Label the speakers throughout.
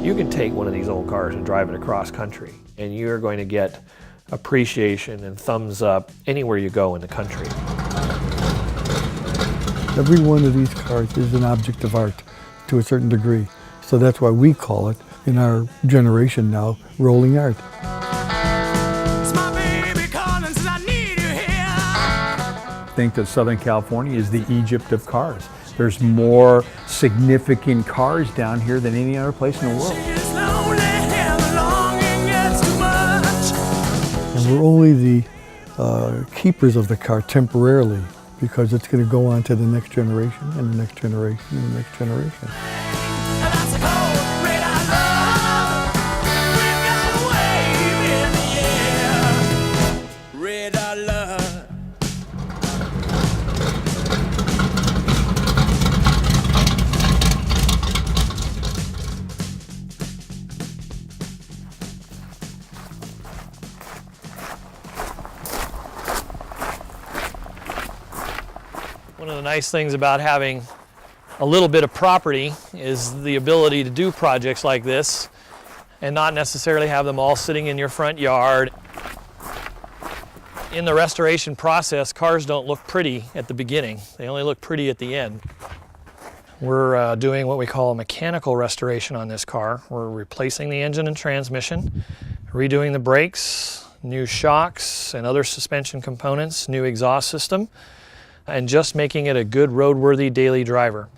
Speaker 1: You can take one of these old cars and drive it across country, and you're going to get appreciation and thumbs up anywhere you go in the country.
Speaker 2: Every one of these cars is an object of art to a certain degree. So that's why we call it, in our generation now, rolling art.
Speaker 3: I think that Southern California is the Egypt of cars. There's more significant cars down here than any other place in the world.
Speaker 2: And we're only the keepers of the car temporarily, because it's going to go on to the next generation and the next generation and the next generation.
Speaker 1: One of the nice things about having a little bit of property is the ability to do projects like this and not necessarily have them all sitting in your front yard. In the restoration process, cars don't look pretty at the beginning. They only look pretty at the end. We're doing what we call a mechanical restoration on this car. We're replacing the engine and transmission, redoing the brakes, new shocks and other suspension components, new exhaust system, and just making it a good roadworthy daily driver.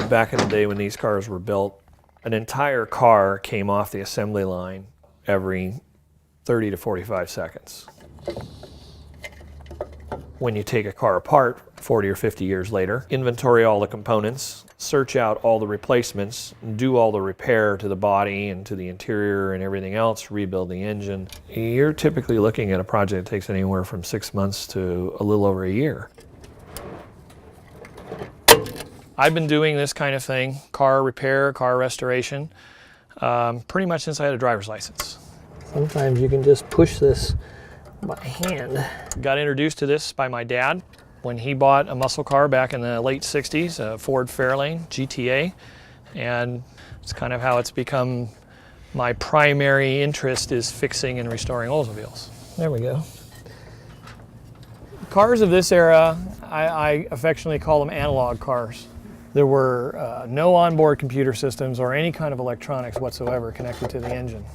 Speaker 1: Back in the day when these cars were built, an entire car came off the assembly line every 30 to 45 seconds. When you take a car apart 40 or 50 years later, inventory all the components, search out all the replacements, do all the repair to the body and to the interior and everything else, rebuild the engine. You're typically looking at a project that takes anywhere from 6 months to a little over a year. I've been doing this kind of thing, car repair, car restoration, pretty much since I had a driver's license. Sometimes you can just push this by hand. Got introduced to this by my dad when he bought a muscle car back in the late 60s, a Ford Fairlane GTA, and it's kind of how it's become my primary interest is fixing and restoring Oldsmobiles. There we go. Cars of this era, I affectionately call them analog cars. There were no onboard computer systems or any kind of electronics whatsoever connected to the engine.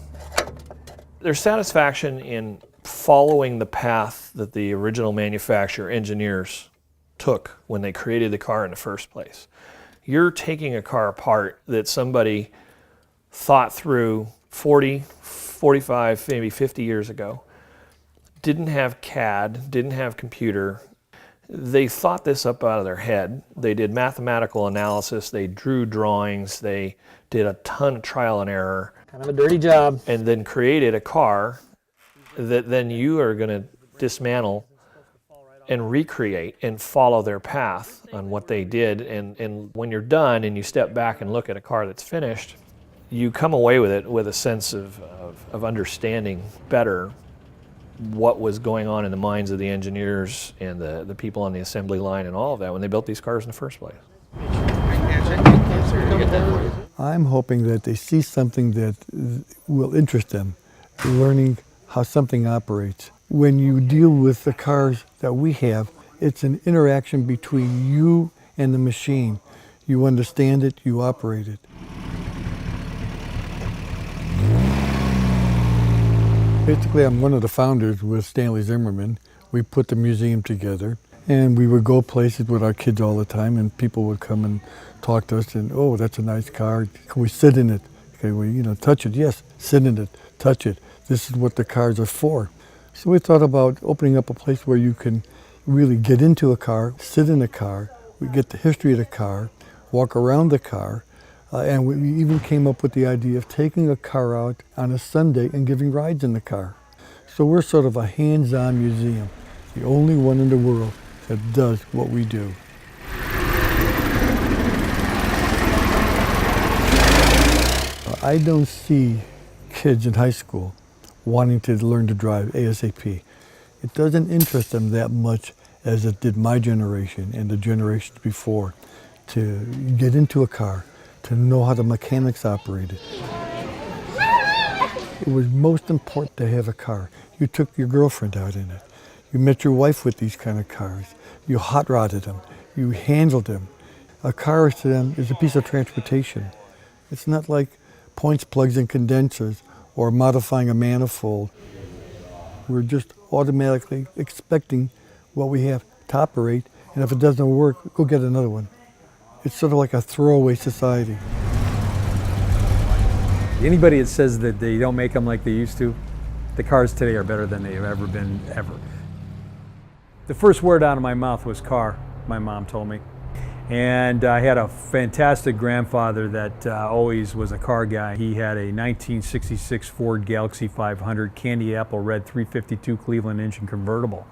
Speaker 1: There's satisfaction in following the path that the original manufacturer engineers took when they created the car in the first place. You're taking a car apart that somebody thought through 40, 45, maybe 50 years ago. Didn't have CAD, didn't have computer. They thought this up out of their head. They did mathematical analysis, they drew drawings, they did a ton of trial and error. Kind of a dirty job. And then created a car that then you are going to dismantle and recreate and follow their path on what they did. And when you're done and you step back and look at a car that's finished, you come away with it with a sense of understanding better what was going on in the minds of the engineers and the people on the assembly line and all of that when they built these cars in the first place.
Speaker 2: I'm hoping that they see something that will interest them, learning how something operates. When you deal with the cars that we have, it's an interaction between you and the machine. You understand it, you operate it. Basically, I'm one of the founders with Stanley Zimmerman. We put the museum together, and we would go places with our kids all the time, and people would come and talk to us, and, oh, that's a nice car. Can we sit in it? Can we, touch it? Yes, sit in it, touch it. This is what the cars are for. So we thought about opening up a place where you can really get into a car, sit in a car, we get the history of the car, walk around the car, and we even came up with the idea of taking a car out on a Sunday and giving rides in the car. So we're sort of a hands-on museum, the only one in the world that does what we do. I don't see kids in high school wanting to learn to drive ASAP. It doesn't interest them that much as it did my generation and the generations before, to get into a car, to know how the mechanics operated. It was most important to have a car. You took your girlfriend out in it. You met your wife with these kind of cars. You hot rodded them. You handled them. A car to them is a piece of transportation. It's not like points, plugs, and condensers or modifying a manifold. We're just automatically expecting what we have to operate, and if it doesn't work, go get another one. It's sort of like a throwaway society.
Speaker 3: Anybody that says that they don't make them like they used to, the cars today are better than they've ever been, ever. The first word out of my mouth was car, my mom told me. And I had a fantastic grandfather that always was a car guy. He had a 1966 Ford Galaxy 500 candy apple red 352 Cleveland engine convertible.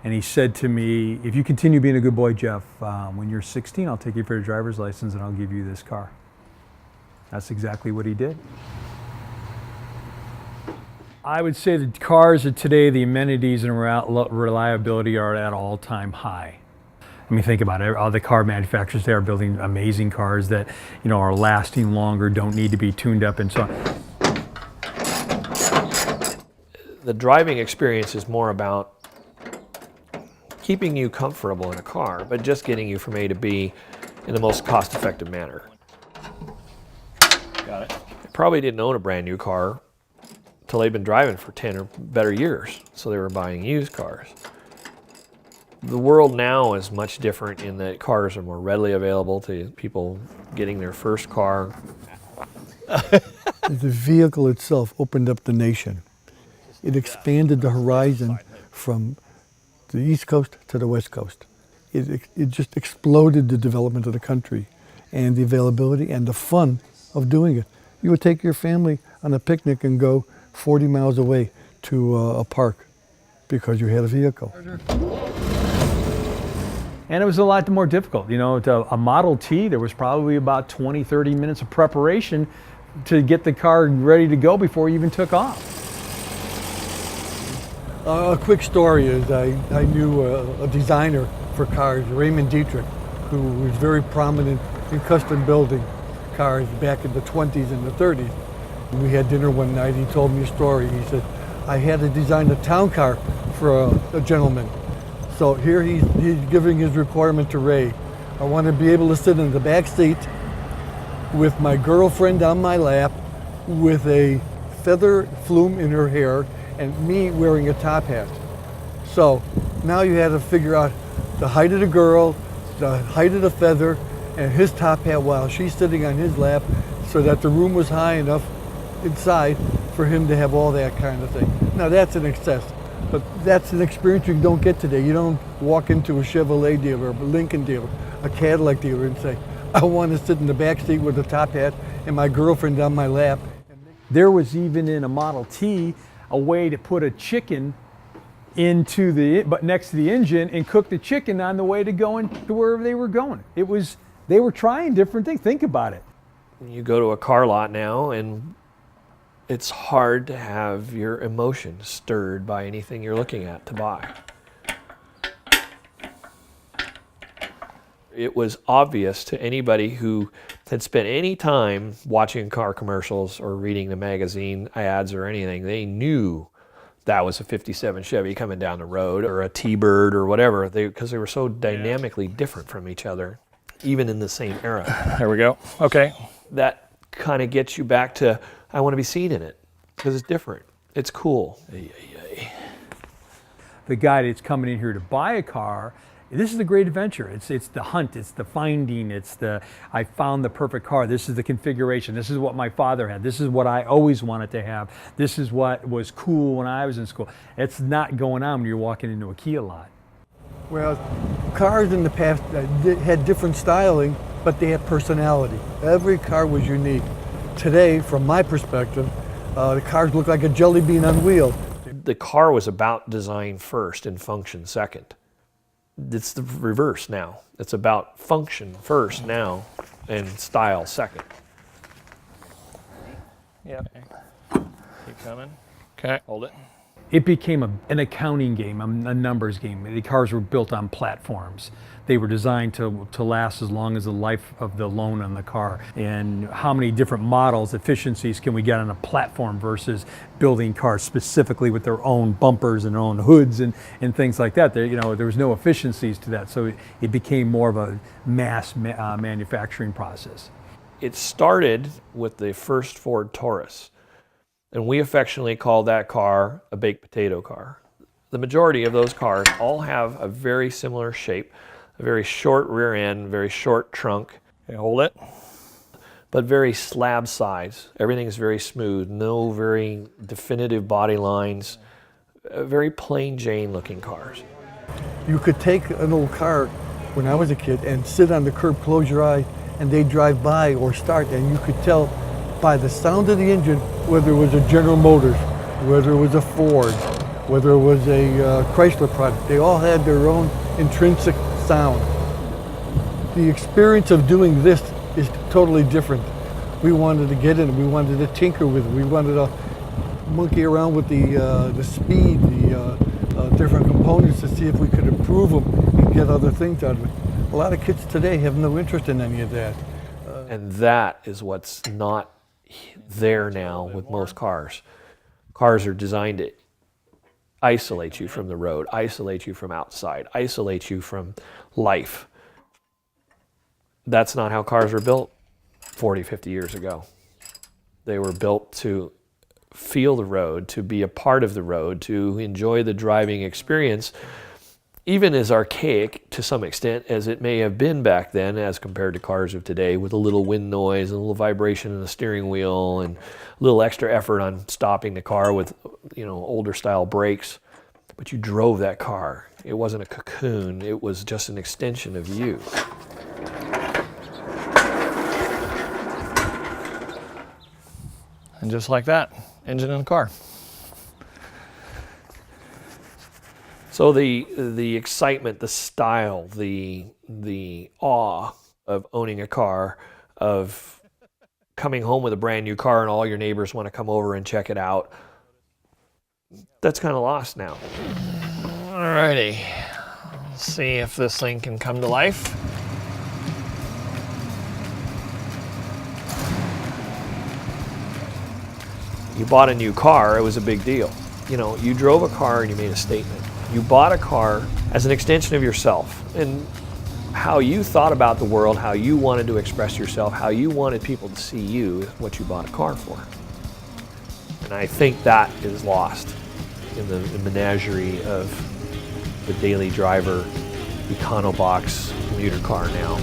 Speaker 3: And he said to me, if you continue being a good boy, Jeff, when you're 16, I'll take you for your driver's license and I'll give you this car. That's exactly what he did. I would say the cars of today, the amenities and reliability are at all-time high. I mean, think about it. All the car manufacturers, they are building amazing cars that, are lasting longer, don't need to be tuned up and so on.
Speaker 1: The driving experience is more about keeping you comfortable in a car, but just getting you from A to B in the most cost-effective manner. Got it. They probably didn't own a brand new car till they'd been driving for 10 or better years, so they were buying used cars. The world now is much different in that cars are more readily available to people getting their first car.
Speaker 2: The vehicle itself opened up the nation. It expanded the horizon from the East Coast to the West Coast. It just exploded the development of the country and the availability and the fun of doing it. You would take your family on a picnic and go 40 miles away to a park because you had a vehicle.
Speaker 3: And it was a lot more difficult. To a Model T, there was probably about 20, 30 minutes of preparation to get the car ready to go before you even took off.
Speaker 2: A quick story is I knew a designer for cars, Raymond Dietrich, who was very prominent in custom building cars back in the 20s and the 30s. We had dinner one night, he told me a story. He said, I had to design a town car for a gentleman. So here he's giving his requirement to Ray. I want to be able to sit in the back seat with my girlfriend on my lap with a feather flume in her hair and me wearing a top hat. So now you had to figure out the height of the girl, the height of the feather, and his top hat while she's sitting on his lap so that the room was high enough inside for him to have all that kind of thing. Now that's an excess. But that's an experience you don't get today. You don't walk into a Chevrolet dealer, a Lincoln dealer, a Cadillac dealer and say, I want to sit in the back seat with a top hat and my girlfriend on my lap.
Speaker 3: There was even in a Model T a way to put a chicken but next to the engine and cook the chicken on the way to going to wherever they were going. They were trying different things. Think about it.
Speaker 1: You go to a car lot now and it's hard to have your emotions stirred by anything you're looking at to buy. It was obvious to anybody who had spent any time watching car commercials or reading the magazine ads or anything. They knew that was a 57 Chevy coming down the road or a T-Bird or whatever, because they were so dynamically different from each other, even in the same era.
Speaker 4: There we go. Okay.
Speaker 1: That kind of gets you back to, I want to be seen in it because it's different. It's cool.
Speaker 3: The guy that's coming in here to buy a car, this is a great adventure. It's the hunt, it's the finding, I found the perfect car. This is the configuration. This is what my father had. This is what I always wanted to have. This is what was cool when I was in school. It's not going on when you're walking into a Kia lot.
Speaker 2: Well, cars in the past had different styling, but they had personality. Every car was unique. Today, from my perspective, the cars look like a jelly bean on wheels.
Speaker 1: The car was about design first and function second. It's the reverse now. It's about function first now and style second. Yep. Keep coming. Okay, hold it.
Speaker 3: It became an accounting game, a numbers game. The cars were built on platforms. They were designed to last as long as the life of the loan on the car. And how many different models, efficiencies can we get on a platform versus building cars specifically with their own bumpers and their own hoods and things like that. There was no efficiencies to that. So it became more of a mass manufacturing process.
Speaker 1: It started with the first Ford Taurus, and we affectionately call that car a baked potato car. The majority of those cars all have a very similar shape, a very short rear end, very short trunk. Okay, hold it. But very slab size. Everything is very smooth, no very definitive body lines, very plain Jane looking cars.
Speaker 2: You could take an old car when I was a kid and sit on the curb, close your eye, and they'd drive by or start, and you could tell by the sound of the engine whether it was a General Motors, whether it was a Ford, whether it was a Chrysler product. They all had their own intrinsic sound. The experience of doing this is totally different. We wanted to get in it, we wanted to tinker with it, we wanted to monkey around with the speed, the different components to see if we could improve them and get other things out of it. A lot of kids today have no interest in any of that.
Speaker 1: And that is what's not there now with most cars. Cars are designed to isolate you from the road, isolate you from outside, isolate you from life. That's not how cars were built 40, 50 years ago. They were built to feel the road, to be a part of the road, to enjoy the driving experience, even as archaic to some extent as it may have been back then as compared to cars of today, with a little wind noise and a little vibration in the steering wheel and a little extra effort on stopping the car with, older style brakes. But you drove that car. It wasn't a cocoon, it was just an extension of you. And just like that, engine in a car. So the excitement, the style, the awe of owning a car, of coming home with a brand new car and all your neighbors want to come over and check it out, that's kind of lost now. Alrighty, let's see if this thing can come to life. You bought a new car, it was a big deal. You drove a car and you made a statement. You bought a car as an extension of yourself and how you thought about the world, how you wanted to express yourself, how you wanted people to see you is what you bought a car for. And I think that is lost in the menagerie of the daily driver, econobox commuter car now.